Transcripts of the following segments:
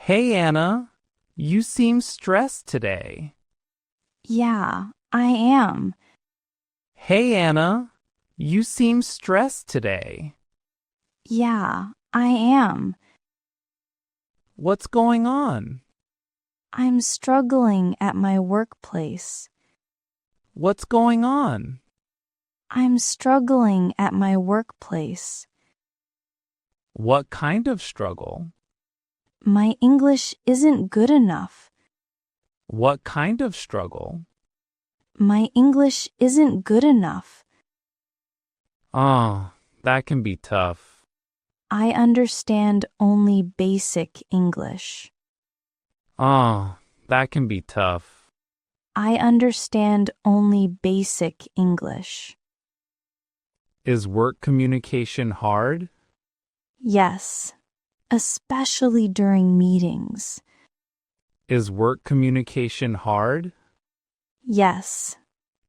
Hey Anna, you seem stressed today. Yeah, I am. Hey Anna, you seem stressed today. Yeah, I am. What's going on? I'm struggling at my workplace. What's going on? I'm struggling at my workplace. What kind of struggle? My English isn't good enough. What kind of struggle? My English isn't good enough. Oh, that can be tough. I understand only basic English. Oh, that can be tough. I understand only basic English. Is work communication hard? Yes, especially during meetings. Is work communication hard? Yes,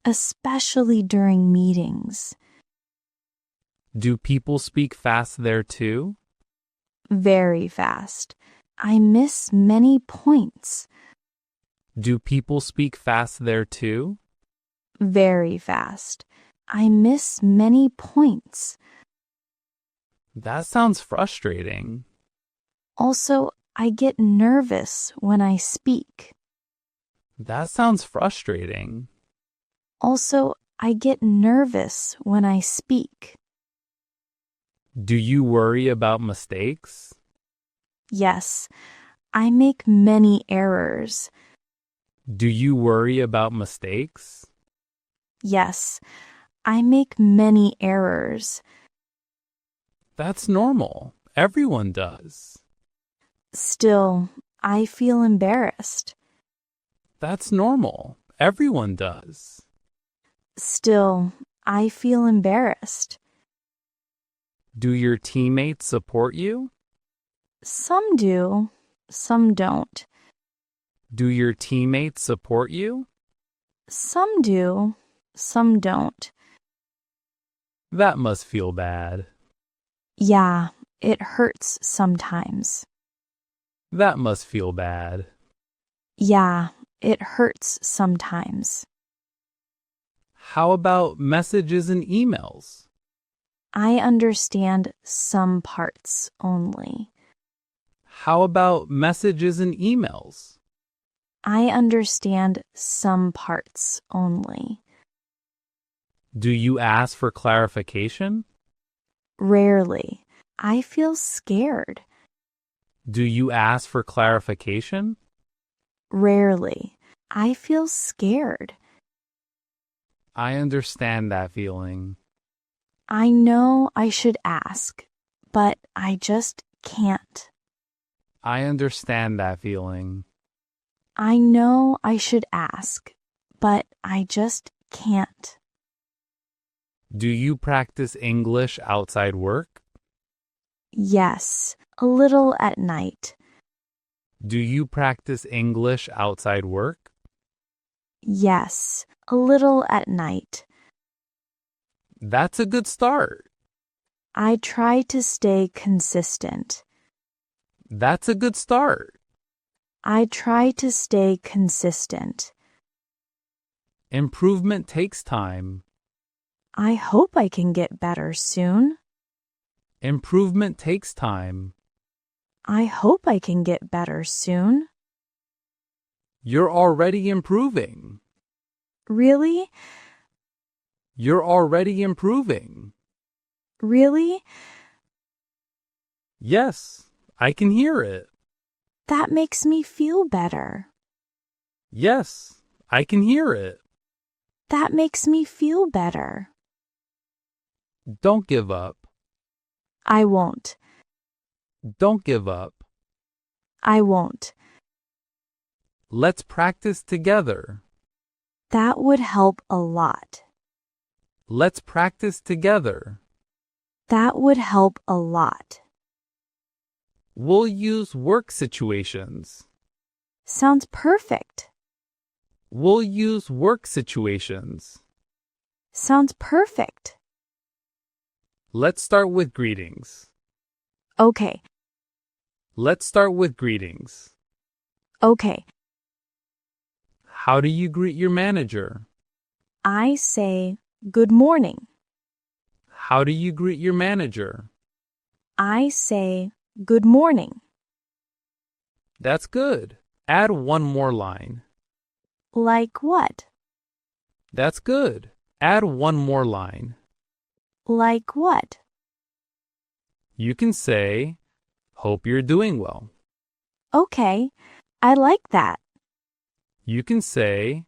especially during meetings. Do people speak fast there too? Very fast. I miss many points. Do people speak fast there too? Very fast. I miss many points. That sounds frustrating. Also, I get nervous when I speak. That sounds frustrating. Also, I get nervous when I speak. Do you worry about mistakes? Yes, I make many errors. Do you worry about mistakes? Yes, I make many errors. That's normal. Everyone does. Still, I feel embarrassed. That's normal. Everyone does. Still, I feel embarrassed. Do your teammates support you? Some do, some don't. Do your teammates support you? Some do, some don't. That must feel bad. Yeah, it hurts sometimes. That must feel bad. Yeah, it hurts sometimes. How about messages and emails? I understand some parts only. How about messages and emails? I understand some parts only. Do you ask for clarification? Rarely. I feel scared. Do you ask for clarification? Rarely. I feel scared. I understand that feeling. I know I should ask, but I just can't. I understand that feeling. I know I should ask, but I just can't. Do you practice English outside work? Yes, a little at night. Do you practice English outside work? Yes, a little at night. That's a good start. I try to stay consistent. That's a good start. I try to stay consistent. Improvement takes time. I hope I can get better soon. Improvement takes time. I hope I can get better soon. You're already improving. Really? You're already improving. Really? Yes, I can hear it. That makes me feel better. Yes, I can hear it. That makes me feel better. Don't give up. I won't. Don't give up. I won't. Let's practice together. That would help a lot. Let's practice together. That would help a lot. We'll use work situations. Sounds perfect. We'll use work situations. Sounds perfect. Let's start with greetings. Okay. Let's start with greetings. Okay, How do you greet your manager? I say good morning. How do you greet your manager? I say good morning. That's good. Add one more line. Like what? That's good. Add one more line. Like what? You can say, hope you're doing well. Okay, I like that. You can say,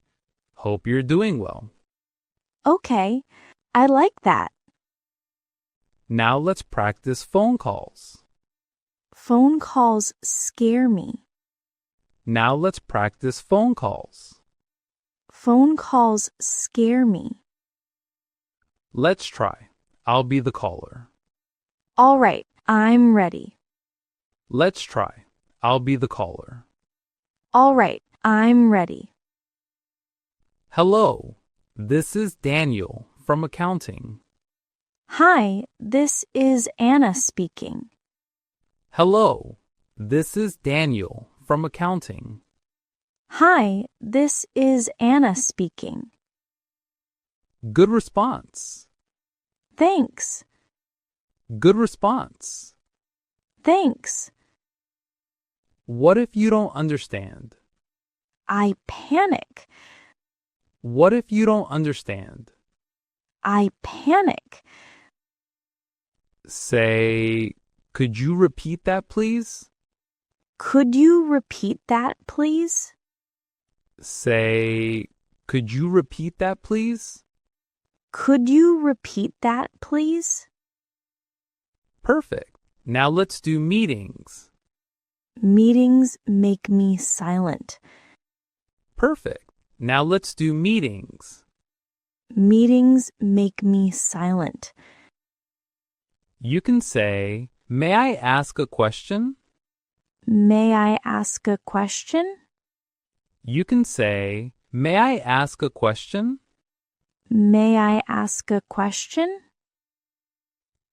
hope you're doing well. Okay, I like that. Now let's practice phone calls. Phone calls scare me. Now let's practice phone calls. Phone calls scare me. Let's try. I'll be the caller. All right, I'm ready. Let's try. I'll be the caller. All right, I'm ready. Hello, this is Daniel from accounting. Hi, this is Anna speaking. Hello, this is Daniel from accounting. Hi, this is Anna speaking. Good response. Thanks. Good response. Thanks. What if you don't understand? I panic. What if you don't understand? I panic. Say, could you repeat that, please? Could you repeat that, please? Say, could you repeat that, please? Could you repeat that, please? Perfect. Now let's do meetings. Meetings make me silent. Perfect. Now let's do meetings. Meetings make me silent. You can say, may I ask a question? May I ask a question? You can say, may I ask a question? May I ask a question?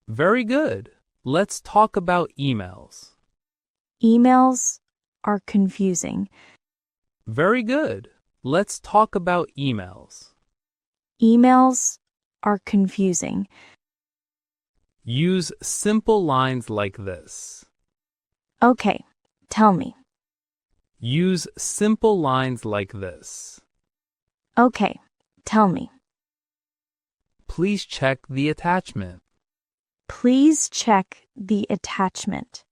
Very good. Let's talk about emails. Emails are confusing. Very good. Let's talk about emails. Emails are confusing. Use simple lines like this. Okay, tell me. Use simple lines like this. Okay, tell me. Please check the attachment. Please check the attachment.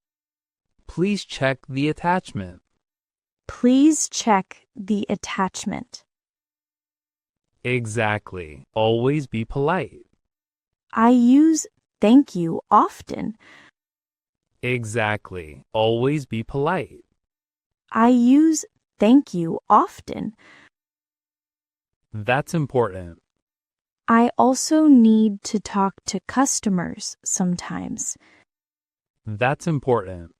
Please check the attachment. Please check the attachment. Exactly. Always be polite. I use thank you often. Exactly. Always be polite. I use thank you often. That's important. I also need to talk to customers sometimes. That's important.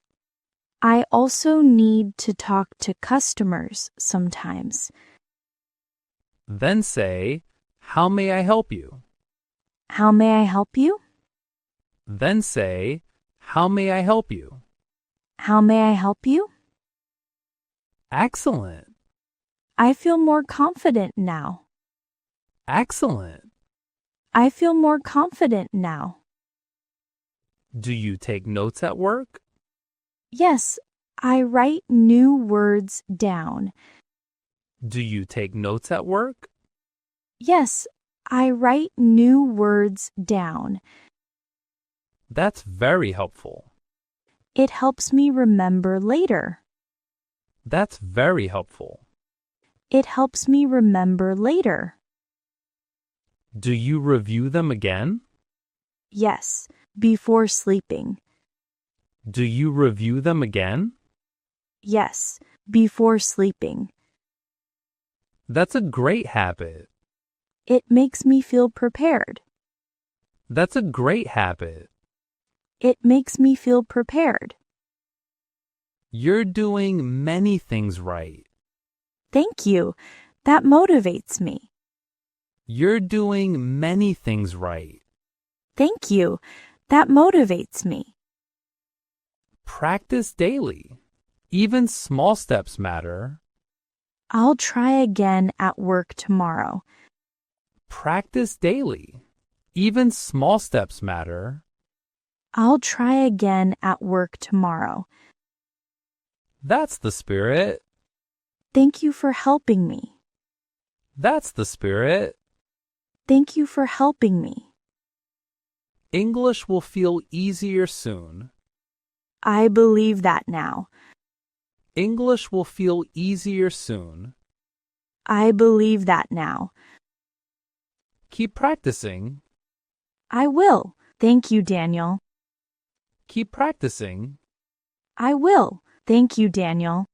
I also need to talk to customers sometimes. Then say, how may I help you? How may I help you? Then say, how may I help you? How may I help you? Excellent. I feel more confident now. Excellent. I feel more confident now. Do you take notes at work? Yes, I write new words down. Do you take notes at work? Yes, I write new words down. That's very helpful. It helps me remember later. That's very helpful. It helps me remember later. Do you review them again? Yes, before sleeping. Do you review them again? Yes, before sleeping. That's a great habit. It makes me feel prepared. That's a great habit. It makes me feel prepared. You're doing many things right. Thank you. That motivates me. You're doing many things right. Thank you. That motivates me. Practice daily. Even small steps matter. I'll try again at work tomorrow. Practice daily. Even small steps matter. I'll try again at work tomorrow. That's the spirit. Thank you for helping me. That's the spirit. Thank you for helping me. English will feel easier soon. I believe that now. English will feel easier soon. I believe that now. Keep practicing. I will. Thank you, Daniel. Keep practicing. I will. Thank you, Daniel.